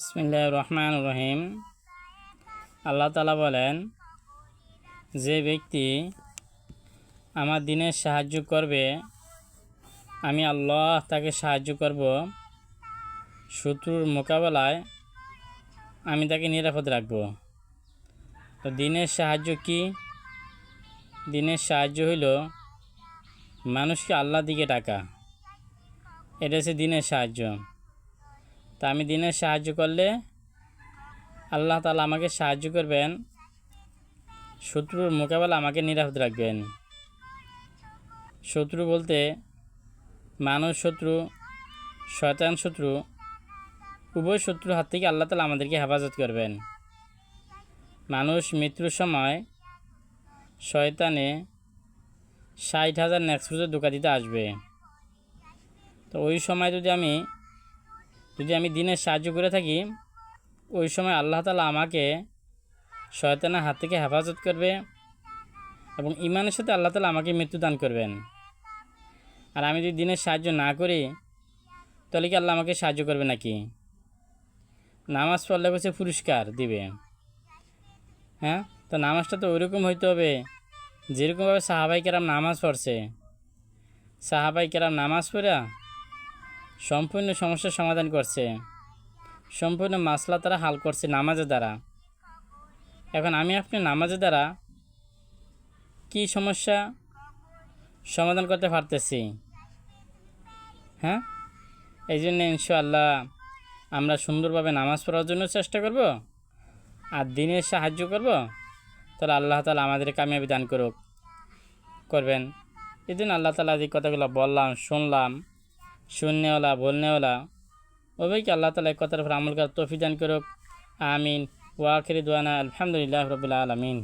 বিসমিল্লাহির রহমানির রহিম। আল্লাহ তাআলা বলেন, যে ব্যক্তি আমার দ্বীনের সাহায্য করবে, আমি আল্লাহ তাকে সাহায্য করব। শত্রুর মোকাবেলায় আমি তাকে নিরাপদ রাখব। তো দ্বীনের সাহায্য কি? দ্বীনের সাহায্য হইল মানুষকে আল্লাহর দিকে ডাকা। এটা হচ্ছে দ্বীনের সাহায্য। তা আমি দ্বীনের সাহায্য করলে আল্লাহ তাআলা আমাকে সাহায্য করবেন, শত্রুর মোকাবেলা আমাকে নিরাপদ রাখবেন। শত্রু বলতে মানুষ শত্রু, শয়তান শত্রু, উভয় শত্রুর হাত থেকে আল্লাহ তাআলা আমাদেরকে হেফাজত করবেন। মানুষ মৃত্যুর সময় শয়তানে 60,000 নেক্সট ধোঁকা দিতে আসবে। তো ওই সময় যদি আমি দ্বীনের সাহায্য করে থাকি, ওই সময় আল্লাহ তাআলা আমাকে শয়তানের হাত থেকে হেফাজত করবে এবং ঈমানের সাথে আল্লাহ তাআলা আমাকে মৃত্যু দান করবেন। আর আমি যদি দ্বীনের সাহায্য না করি, তাহলে কি আল্লাহ আমাকে সাহায্য করবে নাকি? নামাজ পড়লে হচ্ছে পুরস্কার দিবে। হ্যাঁ, তো নামাজটা তো ওইরকম হইতে হবে যেরকমভাবে সাহাবাই কেরাম নামাজ পড়ছে। সাহাবাই কেরাম নামাজ পড়া সম্পূর্ণ সমস্যার সমাধান করছে, সম্পূর্ণ মাসলা তারা হাল করছে নামাজের দ্বারা। এখন আমি আপনি নামাজের দ্বারা কি সমস্যা সমাধান করতে পারতেছি? হ্যাঁ, এই জন্য ইনশাআল্লাহ আমরা সুন্দরভাবে নামাজ পড়ার জন্য চেষ্টা করব আর দ্বীনের সাহায্য করব, তাহলে আল্লাহ তাআলা আমাদের কামিয়াবি দান করবেন। এই জন্য আল্লাহ তাআলা যে কথাগুলো বললাম, শুনলাম, শুননেওয়ালা বলনেওয়ালা ওইভাবে আল্লাহ তাআলা এই কথার উপর আমল করার তৌফিক দান করুক। আমিন। ওয়া আখিরু দাওয়ানা আলহামদুলিল্লাহি রাব্বিল আলামিন।